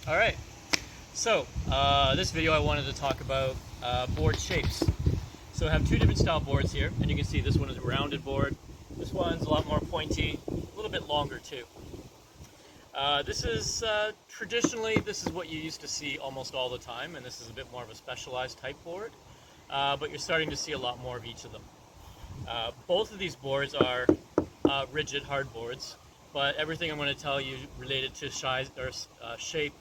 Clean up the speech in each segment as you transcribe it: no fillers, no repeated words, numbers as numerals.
All right, so this video I wanted to talk about board shapes. So I have two different style boards here, and you can see this one is a rounded board. This one's a lot more pointy, a little bit longer too. This is traditionally, this is what you used to see almost all the time, and this is a bit more of a specialized type board, but you're starting to see a lot more of each of them. Both of these boards are rigid hard boards, but everything I'm going to tell you related to shape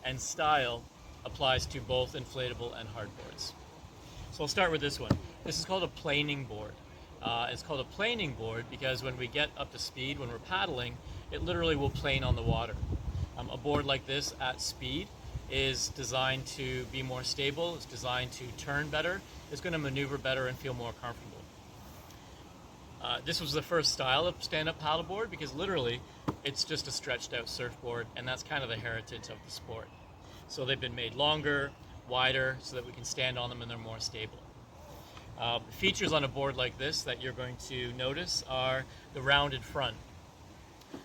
and style applies to both inflatable and hard boards. So I'll start with this one. This is called a planing board. It's called a planing board because when we get up to speed, when we're paddling, it literally will plane on the water. A board like this at speed is designed to be more stable, it's designed to turn better, it's going to maneuver better and feel more comfortable. This was the first style of stand-up paddleboard because literally it's just a stretched out surfboard, and that's kind of the heritage of the sport. So they've been made longer, wider, so that we can stand on them and they're more stable. Features on a board like this that you're going to notice are the rounded front.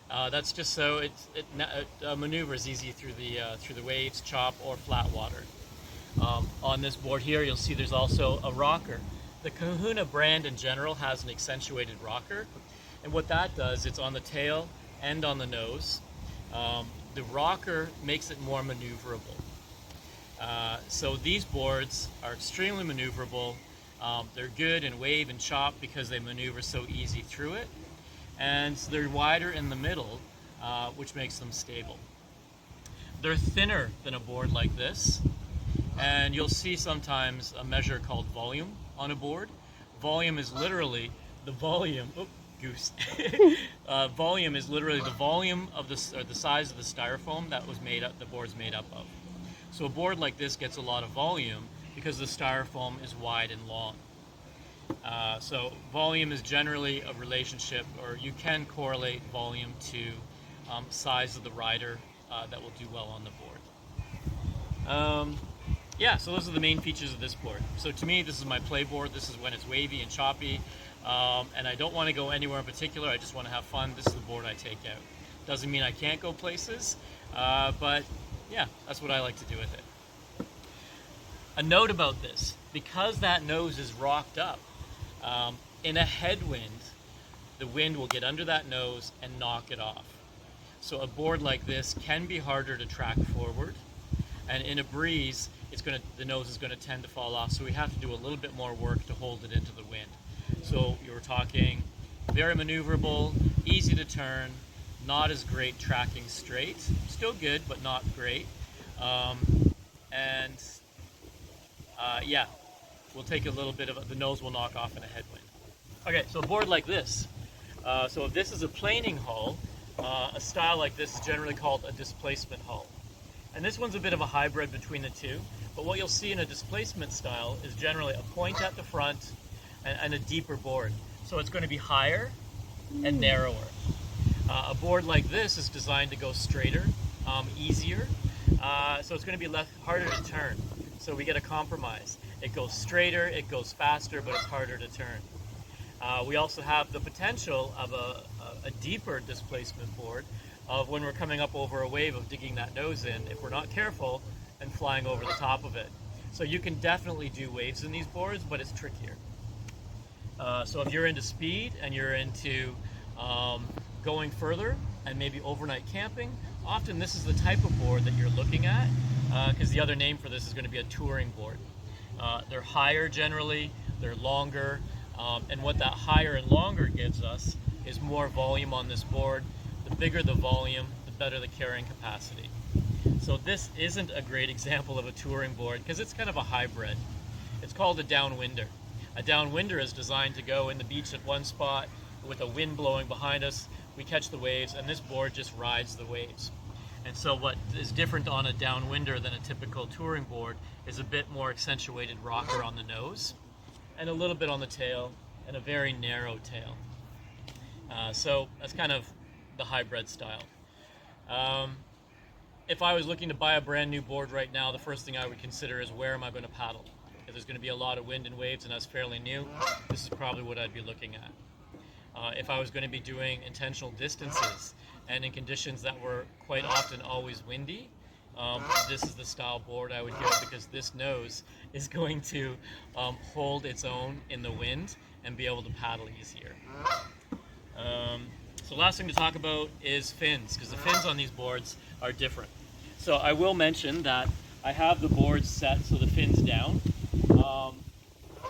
That's just so it maneuvers easy through the waves, chop, or flat water. On this board here, you'll see there's also a rocker. The Kahuna brand in general has an accentuated rocker, and what that does, it's on the tail and on the nose. The rocker makes it more maneuverable. So these boards are extremely maneuverable. They're good in wave and chop because they maneuver so easy through it, and they're wider in the middle, which makes them stable. They're thinner than a board like this, and you'll see sometimes a measure called volume on a board. Volume is literally the volume. Oh, goose. Volume is literally the volume of the size of the styrofoam that the board's made up of. So a board like this gets a lot of volume because the styrofoam is wide and long. So volume is generally a relationship, or you can correlate volume to size of the rider that will do well on the board. Yeah, so those are the main features of this board. So to me, this is my play board. This is when it's wavy and choppy, and I don't want to go anywhere in particular. I just want to have fun. This is the board I take out. Doesn't mean I can't go places, but yeah, that's what I like to do with it. A note about this, because that nose is rocked up, in a headwind, the wind will get under that nose and knock it off. So a board like this can be harder to track forward, and in a breeze, the nose is going to tend to fall off, so we have to do a little bit more work to hold it into the wind. So you're talking very maneuverable, easy to turn, not as great tracking straight, still good, but not great. Yeah, we'll take a little bit of the nose will knock off in a headwind. Okay, so a board like this. So if this is a planing hull, a style like this is generally called a displacement hull. And this one's a bit of a hybrid between the two, but what you'll see in a displacement style is generally a point at the front and a deeper board. So it's going to be higher and narrower. A board like this is designed to go straighter, easier, so it's going to be harder to turn. So we get a compromise. It goes straighter, it goes faster, but it's harder to turn. We also have the potential of a deeper displacement board of when we're coming up over a wave of digging that nose in, if we're not careful, and flying over the top of it. So you can definitely do waves in these boards, but it's trickier. So if you're into speed and you're into going further and maybe overnight camping, often this is the type of board that you're looking at, because the other name for this is going to be a touring board. They're higher generally, they're longer, and what that higher and longer gives us is more volume on this board. The bigger the volume, the better the carrying capacity. So this isn't a great example of a touring board because it's kind of a hybrid. It's called a downwinder. A downwinder is designed to go in the beach at one spot with a wind blowing behind us. We catch the waves, and this board just rides the waves. And so what is different on a downwinder than a typical touring board is a bit more accentuated rocker on the nose and a little bit on the tail and a very narrow tail. So that's kind of the hybrid style. If I was looking to buy a brand new board right now, the first thing I would consider is where am I going to paddle? If there's going to be a lot of wind and waves and that's fairly new, this is probably what I'd be looking at. If I was going to be doing intentional distances and in conditions that were quite often always windy, this is the style board I would go, because this nose is going to hold its own in the wind and be able to paddle easier. So last thing to talk about is fins, because the fins on these boards are different. So I will mention that I have the boards set so the fin's down.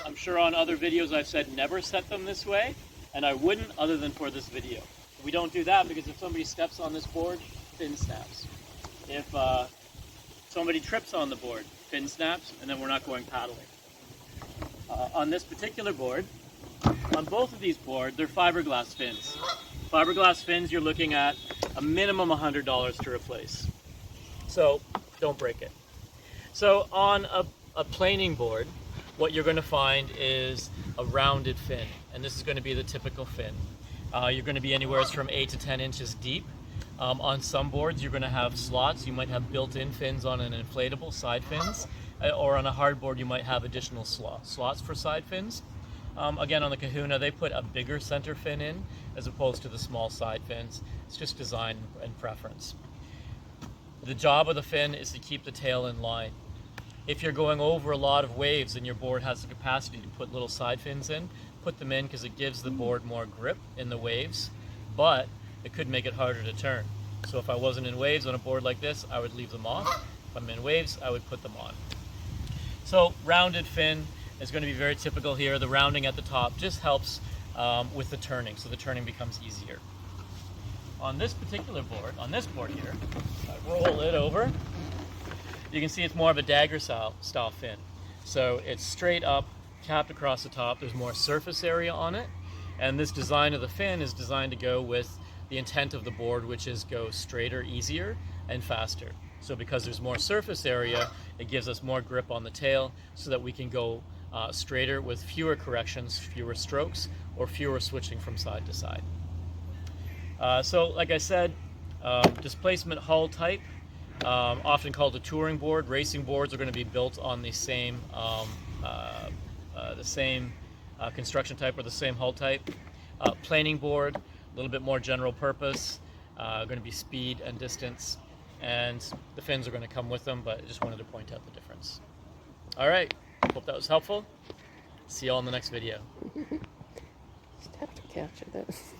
I'm sure on other videos I've said never set them this way, and I wouldn't other than for this video. We don't do that because if somebody steps on this board, fin snaps. If somebody trips on the board, fin snaps, and then we're not going paddling. On this particular board, on both of these boards, they're fiberglass fins. Fiberglass fins, you're looking at a minimum $100 to replace. So don't break it. So on a planing board, what you're going to find is a rounded fin, and this is going to be the typical fin. You're going to be anywhere from 8 to 10 inches deep. On some boards, you're going to have slots. You might have built-in fins on an inflatable, side fins, or on a hard board, you might have additional slots for side fins. Again, on the Kahuna, they put a bigger center fin in as opposed to the small side fins. It's just design and preference. The job of the fin is to keep the tail in line. If you're going over a lot of waves and your board has the capacity to put little side fins in, put them in because it gives the board more grip in the waves, but it could make it harder to turn. So if I wasn't in waves on a board like this, I would leave them off. If I'm in waves, I would put them on. So rounded fin is going to be very typical here. The rounding at the top just helps with the turning, so the turning becomes easier. On this particular board, on this board here, I roll it over, you can see it's more of a dagger style fin. So it's straight up, capped across the top. There's more surface area on it, and this design of the fin is designed to go with the intent of the board, which is go straighter, easier, and faster. So because there's more surface area, it gives us more grip on the tail so that we can go straighter with fewer corrections, fewer strokes, or fewer switching from side to side. So like I said, displacement hull type, often called a touring board. Racing boards are going to be built on the same construction type or the same hull type. Planing board, a little bit more general purpose, going to be speed and distance, and the fins are going to come with them, but I just wanted to point out the difference. All right, hope that was helpful. See you all in the next video. Just have to capture this.